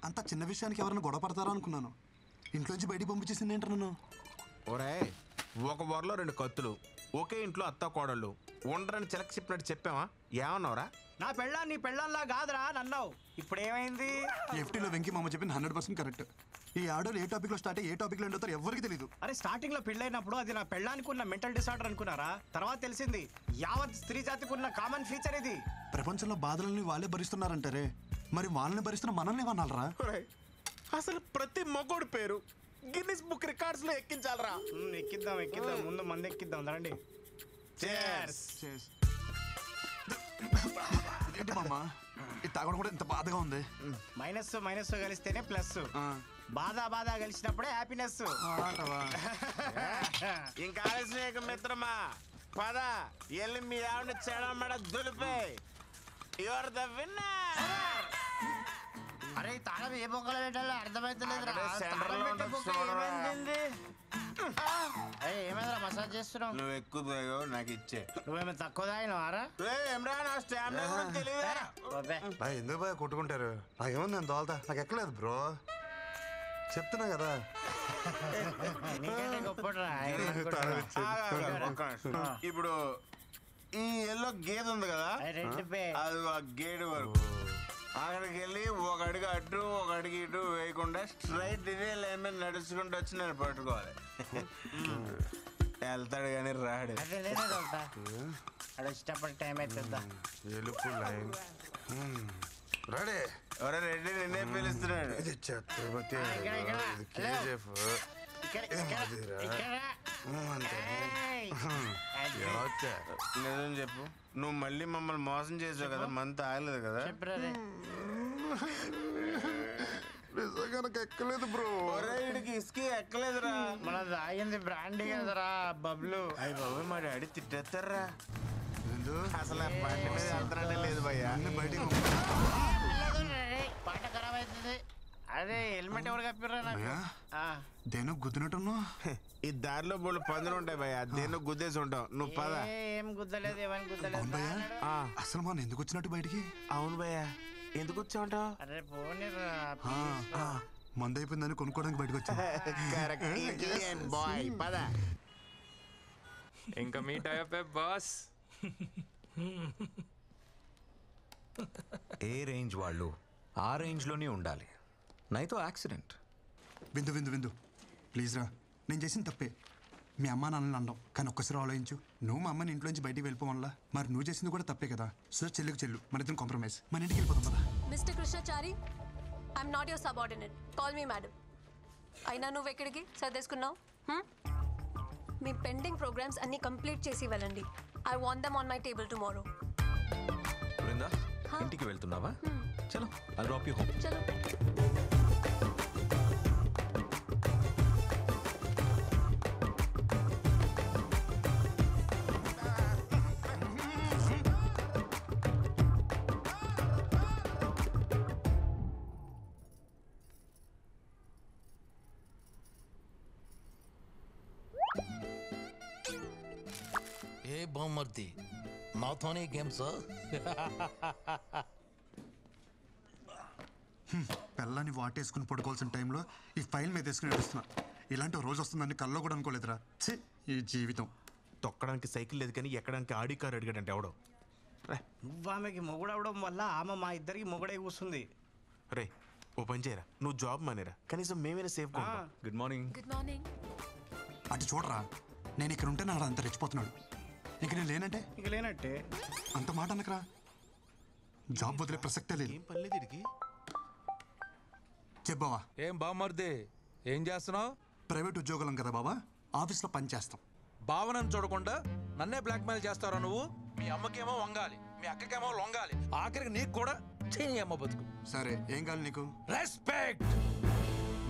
అంత చిన్న విషయానికి ఎవరైనా గొడవ పడతారా అనుకున్నాను. ఇంట్లోంచి బయటికి పంపించేసింది ఏంటి నన్ను? ఒరే, ఒక వరలో 2 కత్తులు, ఒకే ఇంట్లో అత్త కోడళ్ళు ఉండరని చిలక చెప్పినట్టు చెప్పావా? ఏమన్నావురా? నా పెళ్ళా నీ పెళ్ళంలా కాదురా నన్నావు. ఇప్పుడు ఏమైంది? ఎఫ్టీలో వెంకీ మామ చెప్పింది 100% కరెక్ట్. ఈ ఆడోళ్ళు ఏ టాపిక్ లో స్టార్ట్ అయ్యి ఏ టాపిక్ లో ఎండుతారో ఎవరికి తెలియదు. అరే స్టార్టింగ్ లో పెళ్ళైనప్పుడు అది నా పెళ్ళానికి ఉన్న మెంటల్ డిసార్డర్ అనుకున్నారా? తర్వాత తెలిసింది యావత్ స్త్రీ జాతికి ఉన్న కామన్ ఫీచర్ ఇది. ప్రపంచంలో బాధలని వాళ్ళే భరిస్తున్నారంటారే, మరి వాళ్ళని భరిస్తున్న మనల్ని ఏమన్నారా? అసలు ప్రతి మగోడు పేరు గిన్నిస్ బుక్ రికార్డ్స్ లో ఎక్కించాలరా. ఎక్కిద్దాం ముందు మంది ఎక్కిద్దాం రండి. ఏంటి మామ ఇది తాగడం కూడా ఇంత బాధగా ఉంది? మైనస్ కలిస్తేనే ప్లస్. బాధ కలిసినప్పుడే హ్యాపీనెస్. ఇంకా ఆలస్యం మిత్రమా, పద ఎల్లి మీ ఆవిడ చెడమడ దులిపే. Your the winner. అరే తాళం ఏ బొక్కలో పెట్టాలో అర్థమైతలేదు. ఏమైందిరా మసాజ్ చేస్తున్నావు? నువ్వు ఎక్కువ తాగో నాకు ఇచ్చే. నువ్వేమో తక్కువ తాగినవారా? ఎందుకు బాగా కొట్టుకుంటారు? నాకేముంది నేను తోలుతా, నాకు ఎక్కలేదు బ్రో, చెప్తున్నా కదా. ఇప్పుడు ఈ ఎల్లో గేదె ఉంది కదా, అది ఆ గేడు వరకు అక్కడికి వెళ్ళి ఒక అడుగు అటు ఒక అడుగు ఇటు వేయకుండా స్ట్రైట్ ఇదే లైన్ మీద నడుచుకుంటూ వచ్చి నేను పట్టుకోవాలి. వెళ్తాడు కానీ రాడు. ఇష్టపడి టైం అవుతుందా? ఎలుపు లైన్ రెడీ. ఎవరో రెడ్డి నిన్నే పిలుస్తున్నాడు. ఇది ఛత్రపతి, ఇది కేజీఎఫ్. నిజం చెప్పు, నువ్వు మళ్ళీ మమ్మల్ని మోసం చేసావు కదా, మంత్ ఆగలేదు కదా? నిజంగా నాకు ఎక్కలేదు బ్రో. వీడికి ఇసుక ఎక్కలేదురా. మన తాగింది బ్రాండీ కదరా బబ్లు. అయ్యి బాబు మా డాడీ తిట్టేస్తారా. అసలు ఆ బండి మీద వెళ్తానే లేదు భయ్యా. బయటికి పాట ఖరాబ్ అవుతుంది. అదే హెల్మెట్ ఎవరు కప్పిర్రా నాకు? దేనో గుద్దినట్టున్నా. ఈ దారిలో బోళ్ళు పందులు ఉంటాయి భయ్యా, దేనో గుద్దేసి ఉంటావు. నువ్వు పద. ఏం గుద్దలేదు, ఏమని గుద్దలేదు. అసలు మనం ఎందుకు వచ్చినట్టు బయటికి? అవును భయ్యా, ఎందుకు వచ్చావుంటావు? అరే పోనీరా, మందు అయిపోయిందని కొనుక్కోవడానికి బయటకు వచ్చా. పద. ఇంకా మీట్ అయ్యే బాస్. ఏ రేంజ్ వాళ్ళు ఆ రేంజ్లోనే ఉండాలి, నైతో యాక్సిడెంట్. విందు ప్లీజ్ రా, నేను చేసిన తప్పే. మీ అమ్మ నాన్నని అనడం, కానీ ఒక్కసారి ఆలోచించు. నువ్వు మా అమ్మని ఇంట్లోంచి బయటికి వెళ్ళిపోవాలా, మరి నువ్వు చేసింది కూడా తప్పే కదా. సో చెల్లుకు చెల్లు, మన ఇద్దరం కాంప్రమైజ్, మన ఇంటికి వెళ్ళిపోతాం కదా. Mister Krishnachari, I'm not your subordinate, call me madam. అయినా నువ్వు ఎక్కడికి సర్దేసుకున్నావు? మీ పెండింగ్ ప్రోగ్రామ్స్ అన్ని కంప్లీట్ చేసి వెళ్ళండి. I want them on my table tomorrow. Brinda, ఇంటికి వెళ్తున్నావా? చలో, ఐ డ్రాప్ యు హోమ్. చలో. ఏ బామ్మర్ది, నాతోనే గేమ్స్? పిల్లని వాటేసుకుని పడుకోవాల్సిన టైంలో ఈ ఫైల్ మీద వేసుకుని నడుస్తున్నా. ఇలాంటి రోజు వస్తుందని కల్లో కూడా అనుకోలేదురా. ఛీ, ఈ జీవితం. తొక్కడానికి సైకిల్ లేదు కానీ ఎక్కడానికి ఆడి కారు అడిగాడంటే ఎవడో. నువ్వు ఆమెకి మొగుడవడం వల్ల ఆమె మా ఇద్దరికి మొగుడే కూస్తుంది. రే ఓ పని చేయరా, నువ్వు జాబ్ మానేరా, కనీసం మేమైనా safe. Good morning. Good morning. అటు చూడరా, నేను ఇక్కడ ఉంటే నాడు అంత రెచ్చిపోతున్నాడు. ఇంక నేను లేనంటే ఇంక లేనట్టే. అంత మాట అనకరా, జాబ్ వదిలే ప్రసక్తే లేదు. ఏం పర్లేదు ఇడికి. చెప్పావా? ఏం బామ్మర్ది, ఏం చేస్తున్నావు? ప్రైవేట్ ఉద్యోగులం కదా బాబా, ఆఫీస్లో పని చేస్తాం. భావనను చూడకుండా నన్నే బ్లాక్మెయిల్ చేస్తారా నువ్వు? మీ అమ్మకేమో వంగాలి, మీ అక్కకేమో లొంగాలి, ఆఖరికి నీకు కూడా చేయి అమ్మ బతుకు. సరే, ఏం కావాలి నీకు? రెస్పెక్ట్.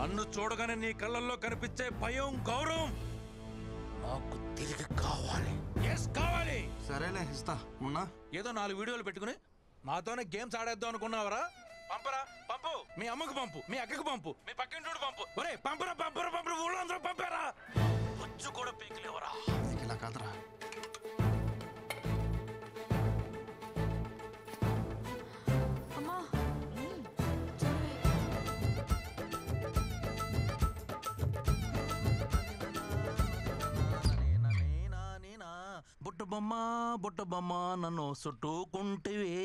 నన్ను చూడగానే నీ కళ్ళల్లో కనిపించే భయం, గౌరవం నాకు తిరిగి కావాలి. కావాలి. సరేలే, ఇస్తా. ఉన్నా ఏదో 4 వీడియోలు పెట్టుకుని నాతోనే గేమ్స్ ఆడేద్దాం అనుకున్నావరా? పంపరా, పంపు. మీ అమ్మకు పంపు, మీ అక్కకు పంపు, మీ పక్కింటోడు పంపు. ఒరే పంపరా, ఊళ్ళో అందరూ పంపారా? వచ్చు కూడా పీకలేవరా? ఇలా కాదురా. అమ్మా, బొమ్మ బుట్ట బొమ్మ నన్ను చుట్టుకుంటివి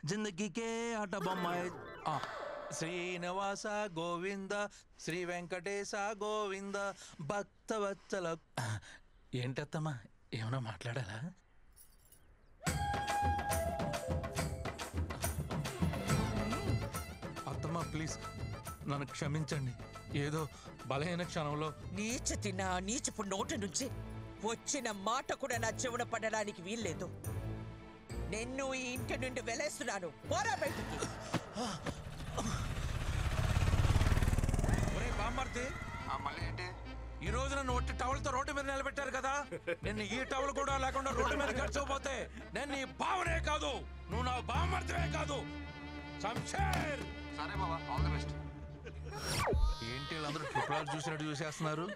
జిందగీకే ఆట బొమ్మ. శ్రీనివాస గోవింద శ్రీ వెంకటేశ గోవింద భక్తవత్సల. ఏంటత్తమ్మా ఏమైనా మాట్లాడాలా? అత్తమ్మా ప్లీజ్ నన్ను క్షమించండి. ఏదో బలహీన క్షణంలో నీచపు నోటి నుంచి వచ్చిన మాట కూడా నా చెవున పడడానికి వీల్లేదు. నిన్ను ఈ ఇంటి నుండి వెలేస్తున్నాను. పోరా బయటికి. బామ్మర్ది ఈ రోజు నన్ను ఒట్టి టవల్తో రోడ్డు మీద నిలబెట్టారు కదా, నిన్ను ఈ టవల్ కూడా లేకుండా రోడ్డు మీద గడిచిపోతే నేను నీ బావనే కాదు, నువ్వు నా బామ్మర్దివే కాదు. శంషేర్. సరే బాబా, ఆల్ ది బెస్ట్. ఏంటి వీళ్ళందరూ ట్రిపుల్ చూసినట్టు చూసేస్తున్నారు?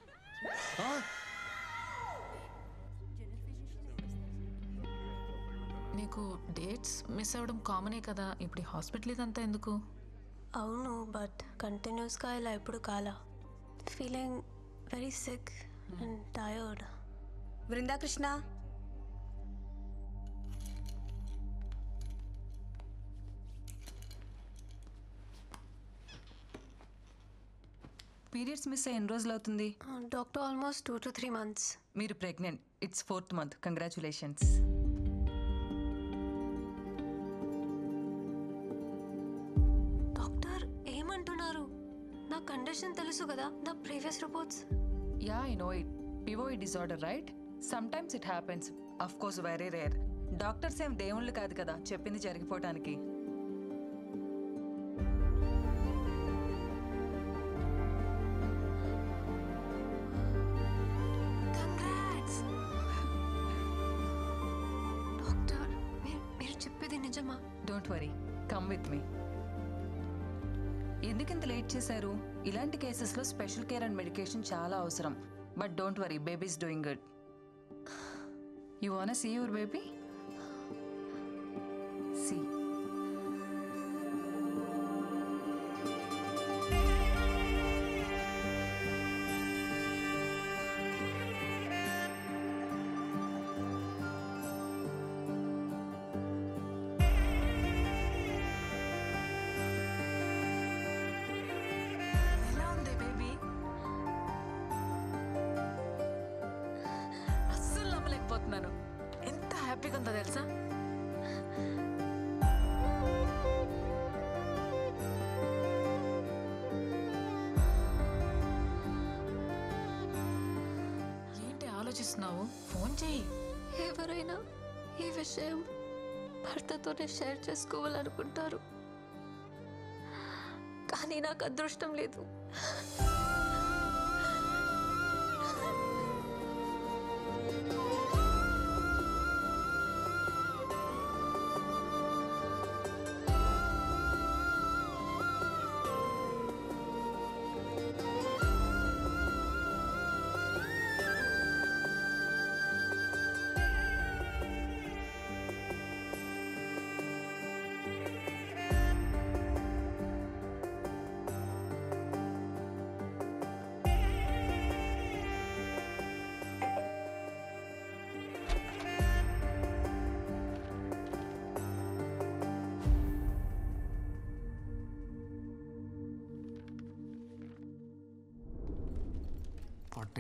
నీకు డేట్స్ మిస్ అవ్వడం కామనే కదా, ఇప్పుడు హాస్పిటల్ ఇదంతా ఎందుకు? అవును, బట్ కంటిన్యూస్గా ఇలా ఎప్పుడు కాలా. Feeling very sick and tired. Brindakrishna, periods miss అయ్యి ఎన్ని రోజులు అవుతుంది? Doctor almost 2 to 3 months. మీరు pregnant. It's 4th month. Congratulations. Doctor ఏమంటున్నారు? నా కండిషన్ తెలుసు కదా, నా previous reports. Yeah, I know it. పివోయిడ్ disorder, right? Sometimes it happens. Of course very rare. Doctors ఏం దేవుళ్ళు కాదు కదా చెప్పింది జరిగిపోవటానికి. డాక్టర్, మీరు చెప్పేది నిజమా? Don't worry, come with me. ఎందుకింత లేట్ చేశారు? ఇలాంటి కేసెస్లో స్పెషల్ కేర్ అండ్ మెడికేషన్ చాలా అవసరం. But don't worry, baby is doing good. You want see your baby? See. ఎంత హ్యాపీగా ఉందో తెలుసా? ఏంటి ఆలోచిస్తున్నావు? ఫోన్ చేయి. ఎవరైనా ఈ విషయం భర్తతోనే షేర్ చేసుకోవాలనుకుంటారు, కానీ నాకు అదృష్టం లేదు.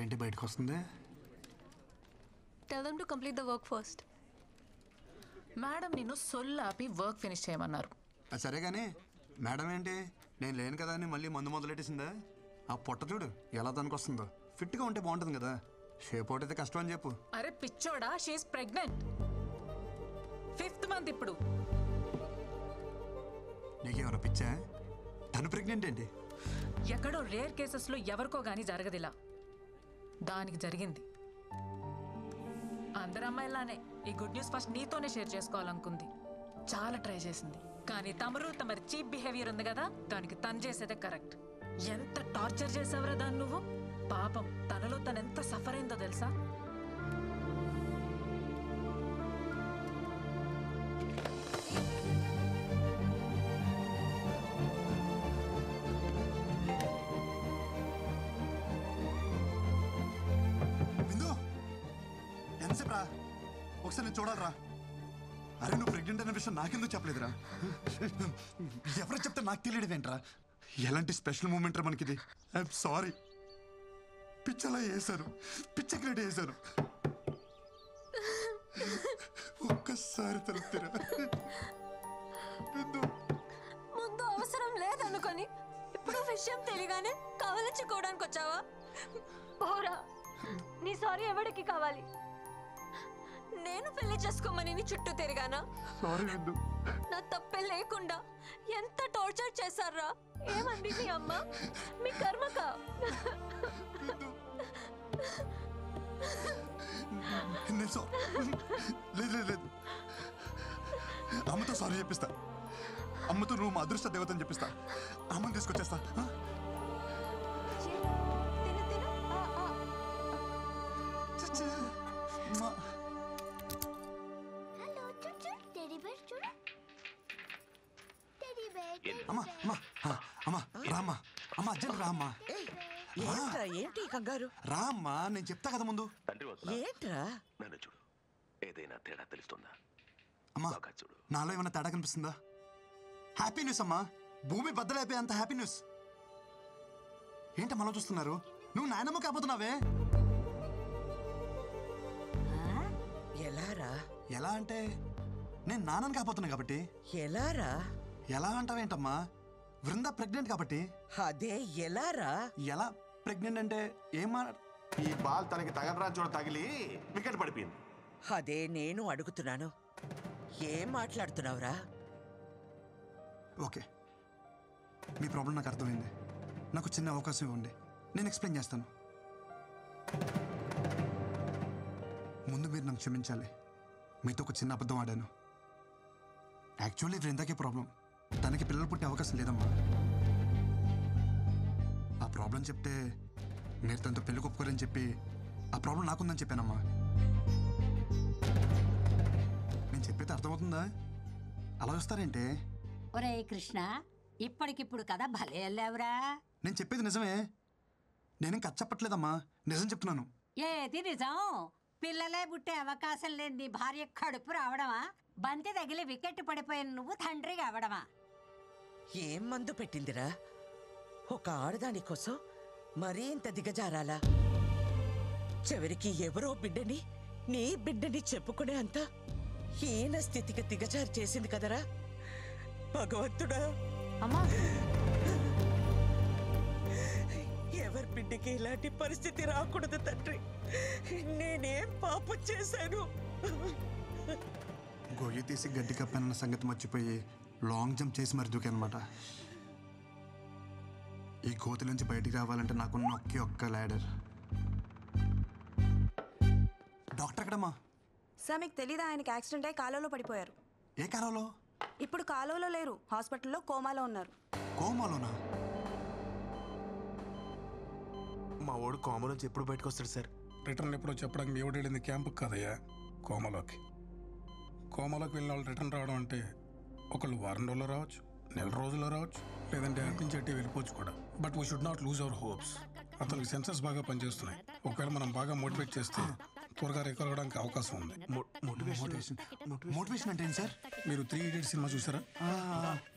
ఏంటి బయటకు వస్తుంది? Tell them to complete the work first. Madam నిన్ను సొల్లాపి వర్క్ ఫినిష్ చేయమన్నారు. సరే కానీ మేడం ఏంటి నేను లేను కదా అని మళ్ళీ మందు మొదలెట్టేసిందా? ఆ పొట్ట చూడు ఎలా దానికి వస్తుందో. ఫిట్గా ఉంటే బాగుంటుంది కదా, షేప్ అవుట్ అయితే కష్టం అని చెప్పు. అరే పిచ్చోడా, షీఈస్ ప్రెగ్నెంట్. 5th month ఇప్పుడు. నీకేమైనా పిచ్చా? తను ప్రెగ్నెంట్ ఏంటి? ఎక్కడో రేర్ కేసెస్లో ఎవరికో గానీ జరగదిలా, దానికి జరిగింది. అందరు అమ్మాయిలానే ఈ గుడ్ న్యూస్ ఫస్ట్ నీతోనే షేర్ చేసుకోవాలనుకుంది. చాలా ట్రై చేసింది, కానీ తమరి చీప్ బిహేవియర్ ఉంది కదా, దానికి తను చేసేదే కరెక్ట్. ఎంత టార్చర్ చేసావురా దాన్ని నువ్వు. పాపం తనలో తను ఎంత సఫర్ అయిందో తెలుసా? ఒకసారి నేను చూడాలరా. అరే నువ్వు ప్రెగ్నెంట్ అనే విషయం నాకెందుకు చెప్పలేదురా? ఎవరు చెప్తే నాకు తెలియడమేంట్రా? ఎలాంటి స్పెషల్ మూమెంట్ రా మనకిది. I'm sorry. పిచ్చలా వేశాను, పిచ్చకి రెడీ వేశాను. ఒక్కసారి తలుపుతారా? ముందు అవసరం లేదనుకొని ఇప్పుడు విషయం తెలియగానే కవలించుకోవడానికి వచ్చావా? పోరా, నీ సారీ ఎవరికి కావాలి? నేను పెళ్లి చేసుకోమని నీ చుట్టూ తిరిగానా? సారీ విందు. నా తప్పే లేకుండా ఎంత టార్చర్ చేశారా? ఏమంది మీ అమ్మ? మీ కర్మకా? లేదు లేదు లేదు, అమ్మతో సారీ చెప్పిస్తా. అమ్మతో నువ్వు మా అదృష్ట దేవతని చెప్పిస్తా. అమ్మని తీసుకొచ్చేస్తా. అమ్మా అమ్మా అమ్మా రామ్మా. అమ్మా అర్జెంట్ రామ్మా. ఏంట్రా ఏంటి కంగారు? రామ్మా, నేను చెప్తా కదా ముందు. ఏంట్రా? నన్ను చూడు, ఏదైనా తేడా తెలుస్తుందా? అమ్మా చూడు, నాలో ఏమైనా తేడా కనిపిస్తుందా? హ్యాపీ న్యూస్ అమ్మా, భూమి బద్దలైపోయే అంత హ్యాపీ న్యూస్. ఏంటి మనం చూస్తున్నారు? నువ్వు నాయనమ్మ కాబోతున్నావే. ఎలారా? ఎలా అంటే నేను నాన్నని కాబోతున్నా కాబట్టి. ఎలారా? ఎలా అంటావేంటమ్మా? వృంద ప్రెగ్నెంట్ కాబట్టి. అదే ఎలారా? ఎలా ప్రెగ్నెంట్ అంటే ఏమా? ఈ బాల్ తనకి తగలరా చూడ తగిలి వికెట్ పడిపోయింది. అదే నేను అడుగుతున్నాను. ఏం మాట్లాడుతున్నావురా? ఓకే, మీ ప్రాబ్లం నాకు అర్థమైంది. నాకు చిన్న అవకాశం ఇవ్వండి, నేను ఎక్స్ప్లెయిన్ చేస్తాను. ముందు మీరు నన్ను క్షమించాలి. మీతో ఒక చిన్న అబద్ధం ఆడాను. యాక్చువల్లీ వృందాకే ప్రాబ్లం. తనకి పిల్లలు పుట్టే అవకాశం లేదమ్మా. ఆ ప్రాబ్లం చెప్తే మీరు తనతో పెళ్లి ఒప్పుకోరని చెప్పి ఆ ప్రాబ్లం నాకుందని చెప్పానమ్మా. నేను చెప్పేది అర్థమవుతుందా? అలా వస్తారేంటే? ఒరే కృష్ణ, ఇప్పటికిప్పుడు కదా భలే వెళ్ళావురా. నేను చెప్పేది నిజమే. నేనేం కథ చెప్పట్లేదమ్మా, నిజం చెప్తున్నాను. ఏది నిజం? పిల్లలే పుట్టే అవకాశం లేని నీ భార్య కడుపు రావడమా? బంతి తగిలి వికెట్ పడిపోయిన నువ్వు తండ్రి కావడమా? ఏం మందు పెట్టిందిరా? ఒక ఆడదాని కోసం మరీ ఇంత దిగజారాలా? చివరికి ఎవరో బిడ్డని నీ బిడ్డని చెప్పుకునే అంత హీన స్థితికి దిగజారు చేసింది కదరా భగవంతుడా. అమ్మా, ఎవరి బిడ్డకి ఇలాంటి పరిస్థితి రాకూడదు తండ్రి. నేనేం పాపం చేశాను? గొయ్యి తీసి గడ్డి కప్పానన్న సంగతి మర్చిపోయి లాంగ్ జంప్ చేసి మరి దూకానమాట. ఈ గోతి నుంచి బయటికి రావాలంటే నాకున్న ఒక్క ల్యాడర్. డాక్టర్ ఎక్కడమ్మా? సార్ మీకు తెలీదా, ఆయనకి యాక్సిడెంట్ అయి కాలువలో పడిపోయారు. ఏ కాలంలో? ఇప్పుడు కాలువలో లేరు, హాస్పిటల్లో కోమాలో ఉన్నారు. కోమాలోనా? మా వాడు కోమా నుంచి ఎప్పుడు బయటకు వస్తాడు సార్? రిటర్న్ ఎప్పుడో చెప్పడానికి మీ వెళ్ళింది క్యాంపుకి కదయ్యా, కోమాలోకి. కోమాలోకి వెళ్ళిన వాళ్ళు రిటర్న్ రావడం అంటే ఒకళ్ళు వారం రోజుల్లో రావచ్చు, నెల రోజుల్లో రావచ్చు, లేదంటే అనిపించేట్టు వెళ్ళిపోవచ్చు కూడా. But we should not lose our hopes. అతనికి సెన్సెస్ బాగా పనిచేస్తున్నాయి. ఒకవేళ మనం బాగా మోటివేట్ చేస్తే త్వరగా రికవర్ అవడానికి అవకాశం ఉంది. మోటివేషన్ అంటే ఏంటి సార్? మీరు 3 Idiots సినిమా చూసారా?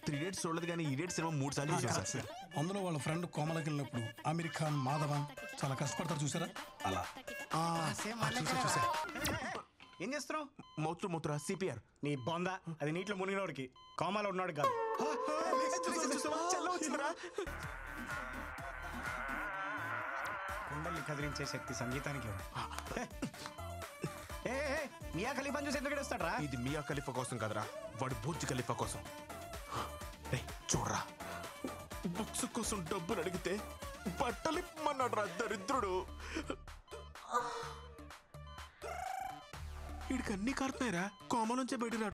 3 Idiots చూడలేదు, కానీ ఈడియట్ సినిమా 3 సార్లు చూసాను సార్. అందులో వాళ్ళ ఫ్రెండ్ కోమలకి వెళ్ళినప్పుడు ఆమిర్ ఖాన్, మాధవన్ చాలా కష్టపడతారు చూసారా? అలా ఏం చేస్తున్నావు? మూత్ర సిపిఆర్. నీ బొంద, అది నీటిలో మునిగినోడికి, కోమాలో ఉన్నాడు కాదు. కుండల్ని కదిలించే శక్తి సంగీతానికి ఉంది. మియా ఖలీఫా చూసి ఎందుకు ఏడుస్తాడ్రా? ఇది మియా ఖలీఫా కోసం కదరా, వాడు బుర్జ్ ఖలీఫా కోసం. చూడరా, బుక్స్ కోసం డబ్బులు అడిగితే బట్టలు ఇమ్మన్నాడు రా దరిద్రుడు. వీడికి అన్ని కారుతున్నాయిరా, కోమ నుంచే బయట